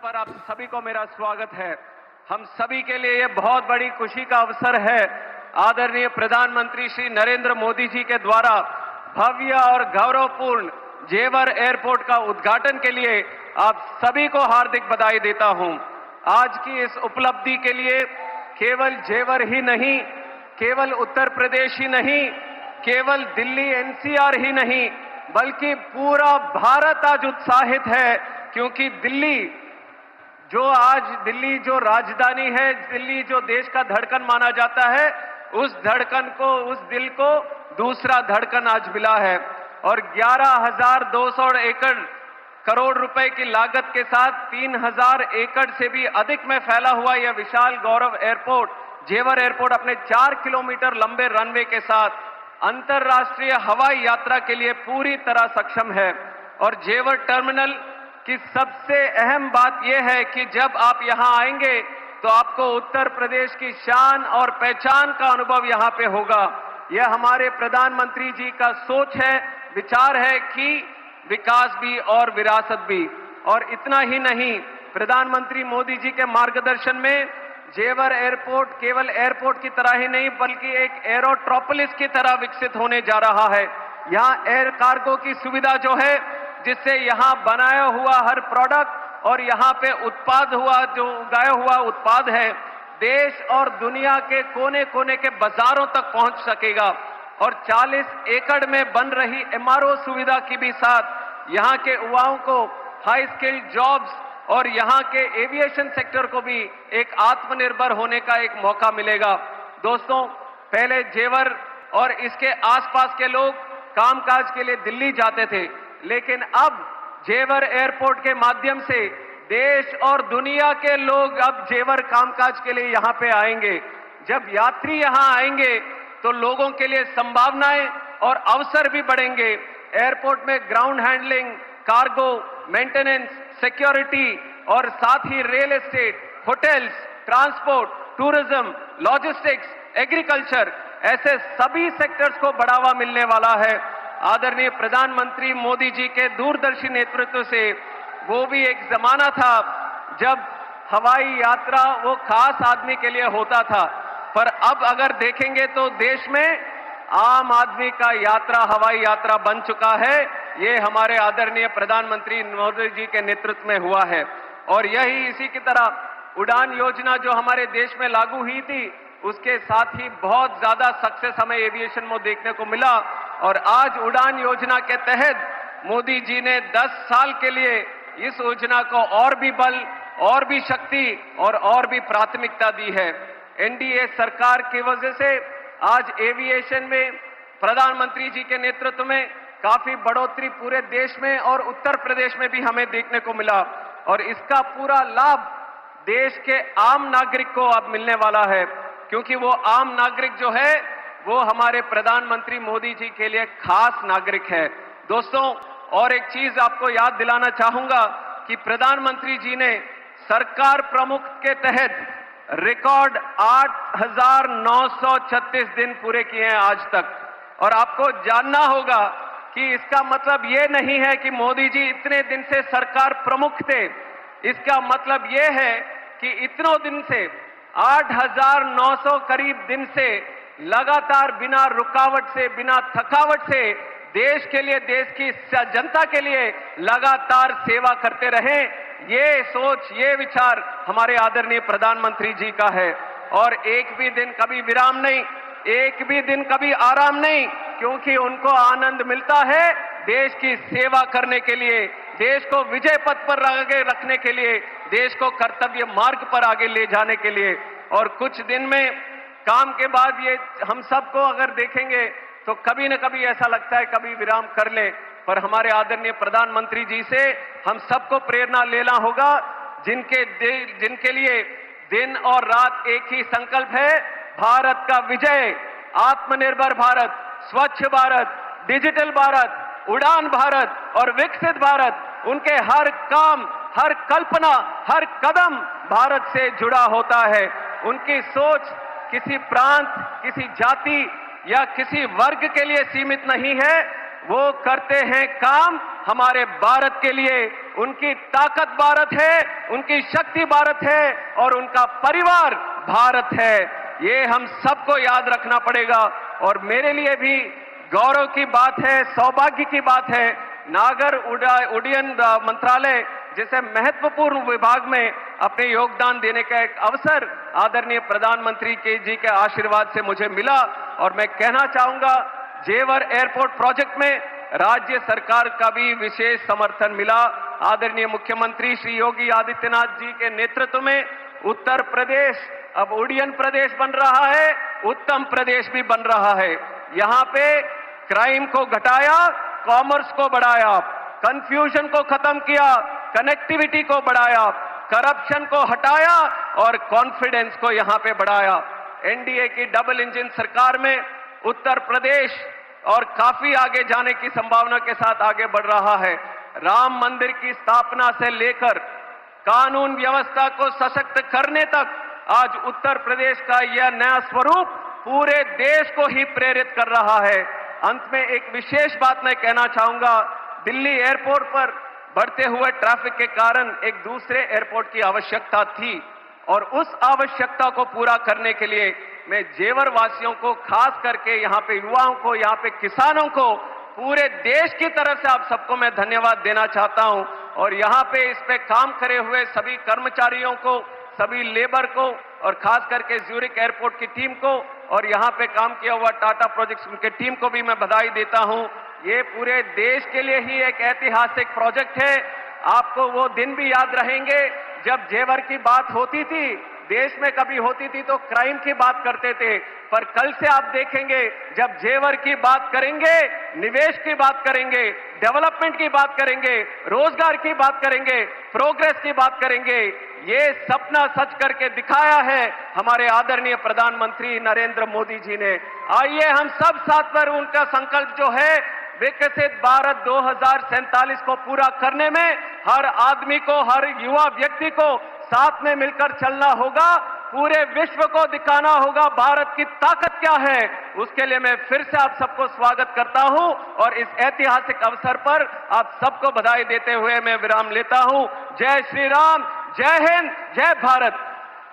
पर आप सभी को मेरा स्वागत है। हम सभी के लिए ये बहुत बड़ी खुशी का अवसर है। आदरणीय प्रधानमंत्री श्री नरेंद्र मोदी जी के द्वारा भव्य और गौरवपूर्ण जेवर एयरपोर्ट का उद्घाटन के लिए आप सभी को हार्दिक बधाई देता हूं। आज की इस उपलब्धि के लिए केवल जेवर ही नहीं, केवल उत्तर प्रदेश ही नहीं, केवल दिल्ली एनसीआर ही नहीं, बल्कि पूरा भारत आज उत्साहित है, क्योंकि दिल्ली जो राजधानी है, दिल्ली जो देश का धड़कन माना जाता है, उस धड़कन को, उस दिल को दूसरा धड़कन आज मिला है। और 11,200 एकड़ करोड़ रुपए की लागत के साथ 3,000 एकड़ से भी अधिक में फैला हुआ यह विशाल गौरव एयरपोर्ट, जेवर एयरपोर्ट, अपने 4 किलोमीटर लंबे रनवे के साथ अंतर्राष्ट्रीय हवाई यात्रा के लिए पूरी तरह सक्षम है। और जेवर टर्मिनल की सबसे अहम बात यह है कि जब आप यहां आएंगे तो आपको उत्तर प्रदेश की शान और पहचान का अनुभव यहां पे होगा। यह हमारे प्रधानमंत्री जी का सोच है, विचार है कि विकास भी और विरासत भी। और इतना ही नहीं, प्रधानमंत्री मोदी जी के मार्गदर्शन में जेवर एयरपोर्ट केवल एयरपोर्ट की तरह ही नहीं, बल्कि एक एरोट्रोपोलिस की तरह विकसित होने जा रहा है। यहां एयर कार्गो की सुविधा जो है, जिससे यहां बनाया हुआ हर प्रोडक्ट और यहां पे उत्पाद हुआ, जो उगाया हुआ उत्पाद है, देश और दुनिया के कोने कोने के बाजारों तक पहुंच सकेगा। और 40 एकड़ में बन रही एमआरओ सुविधा की भी साथ यहां के युवाओं को हाई स्किल्ड जॉब्स और यहां के एविएशन सेक्टर को भी एक आत्मनिर्भर होने का एक मौका मिलेगा। दोस्तों, पहले जेवर और इसके आसपास के लोग कामकाज के लिए दिल्ली जाते थे, लेकिन अब जेवर एयरपोर्ट के माध्यम से देश और दुनिया के लोग अब जेवर कामकाज के लिए यहां पे आएंगे। जब यात्री यहां आएंगे तो लोगों के लिए संभावनाएं और अवसर भी बढ़ेंगे। एयरपोर्ट में ground handling, cargo, maintenance, security और साथ ही real estate, hotels, transport, tourism, logistics, agriculture, ऐसे सभी सेक्टर्स को बढ़ावा मिलने वाला है। आदरणीय प्रधानमंत्री मोदी जी के दूरदर्शी नेतृत्व से वो भी एक जमाना था जब हवाई यात्रा वो खास आदमी के लिए होता था, पर अब अगर देखेंगे तो देश में आम आदमी का यात्रा हवाई यात्रा बन चुका है। ये हमारे आदरणीय प्रधानमंत्री मोदी जी के नेतृत्व में हुआ है। और यही इसी की तरह उड़ान योजना जो हमारे देश में लागू हुई थी, उसके साथ ही बहुत ज्यादा सक्सेस हमें एविएशन में देखने को मिला। और आज उड़ान योजना के तहत मोदी जी ने 10 साल के लिए इस योजना को और भी बल, और भी शक्ति और भी प्राथमिकता दी है। एनडीए सरकार की वजह से आज एविएशन में प्रधानमंत्री जी के नेतृत्व में काफी बढ़ोतरी पूरे देश में और उत्तर प्रदेश में भी हमें देखने को मिला। और इसका पूरा लाभ देश के आम नागरिक को अब मिलने वाला है, क्योंकि वो आम नागरिक जो है वो हमारे प्रधानमंत्री मोदी जी के लिए खास नागरिक है। दोस्तों, और एक चीज आपको याद दिलाना चाहूंगा कि प्रधानमंत्री जी ने सरकार प्रमुख के तहत रिकॉर्ड 8,936 दिन पूरे किए हैं आज तक। और आपको जानना होगा कि इसका मतलब ये नहीं है कि मोदी जी इतने दिन से सरकार प्रमुख थे। इसका मतलब ये है कि इतनों दिन से 8,900 करीब दिन से लगातार बिना रुकावट से, बिना थकावट से देश के लिए, देश की जनता के लिए लगातार सेवा करते रहे। ये सोच, ये विचार हमारे आदरणीय प्रधानमंत्री जी का है। और एक भी दिन कभी विराम नहीं, एक भी दिन कभी आराम नहीं, क्योंकि उनको आनंद मिलता है देश की सेवा करने के लिए, देश को विजय पथ पर आगे रखने के लिए, देश को कर्तव्य मार्ग पर आगे ले जाने के लिए। और कुछ दिन में काम के बाद ये हम सबको अगर देखेंगे तो कभी न कभी ऐसा लगता है कभी विराम कर ले, पर हमारे आदरणीय प्रधानमंत्री जी से हम सबको प्रेरणा लेना होगा, जिनके लिए दिन और रात एक ही संकल्प है, भारत का विजय, आत्मनिर्भर भारत, स्वच्छ भारत, डिजिटल भारत, उड़ान भारत और विकसित भारत। उनके हर काम, हर कल्पना, हर कदम भारत से जुड़ा होता है। उनकी सोच किसी प्रांत, किसी जाति या किसी वर्ग के लिए सीमित नहीं है, वो करते हैं काम हमारे भारत के लिए। उनकी ताकत भारत है, उनकी शक्ति भारत है और उनका परिवार भारत है। ये हम सबको याद रखना पड़ेगा। और मेरे लिए भी गौरव की बात है, सौभाग्य की बात है, नागर उड्डयन मंत्रालय जैसे महत्वपूर्ण विभाग में अपने योगदान देने का एक अवसर आदरणीय प्रधानमंत्री जी के आशीर्वाद से मुझे मिला। और मैं कहना चाहूंगा, जेवर एयरपोर्ट प्रोजेक्ट में राज्य सरकार का भी विशेष समर्थन मिला। आदरणीय मुख्यमंत्री श्री योगी आदित्यनाथ जी के नेतृत्व में उत्तर प्रदेश अब उड्डयन प्रदेश बन रहा है, उत्तम प्रदेश भी बन रहा है। यहां पे क्राइम को घटाया, कॉमर्स को बढ़ाया, कंफ्यूजन को खत्म किया, कनेक्टिविटी को बढ़ाया, करप्शन को हटाया और कॉन्फिडेंस को यहां पे बढ़ाया। एनडीए की डबल इंजन सरकार में उत्तर प्रदेश और काफी आगे जाने की संभावना के साथ आगे बढ़ रहा है। राम मंदिर की स्थापना से लेकर कानून व्यवस्था को सशक्त करने तक आज उत्तर प्रदेश का यह नया स्वरूप पूरे देश को ही प्रेरित कर रहा है। अंत में एक विशेष बात मैं कहना चाहूंगा, दिल्ली एयरपोर्ट पर बढ़ते हुए ट्रैफिक के कारण एक दूसरे एयरपोर्ट की आवश्यकता थी और उस आवश्यकता को पूरा करने के लिए मैं जेवर वासियों को, खास करके यहाँ पे युवाओं को, यहाँ पे किसानों को, पूरे देश की तरफ से आप सबको मैं धन्यवाद देना चाहता हूं। और यहाँ पे इस पे काम करे हुए सभी कर्मचारियों को, सभी लेबर को और खास करके ज्यूरिक एयरपोर्ट की टीम को और यहाँ पे काम किया हुआ टाटा प्रोजेक्ट्स की टीम को भी मैं बधाई देता हूं। ये पूरे देश के लिए ही एक ऐतिहासिक प्रोजेक्ट है। आपको वो दिन भी याद रहेंगे जब जेवर की बात होती थी, देश में कभी होती थी तो क्राइम की बात करते थे, पर कल से आप देखेंगे जब जेवर की बात करेंगे, निवेश की बात करेंगे, डेवलपमेंट की बात करेंगे, रोजगार की बात करेंगे, प्रोग्रेस की बात करेंगे। ये सपना सच करके दिखाया है हमारे आदरणीय प्रधानमंत्री नरेंद्र मोदी जी ने। आइए हम सब साथ पर उनका संकल्प जो है विकसित भारत 2047 को पूरा करने में हर आदमी को, हर युवा व्यक्ति को साथ में मिलकर चलना होगा। पूरे विश्व को दिखाना होगा भारत की ताकत क्या है। उसके लिए मैं फिर से आप सबको स्वागत करता हूं और इस ऐतिहासिक अवसर पर आप सबको बधाई देते हुए मैं विराम लेता हूं। जय श्री राम, जय हिंद, जय भारत।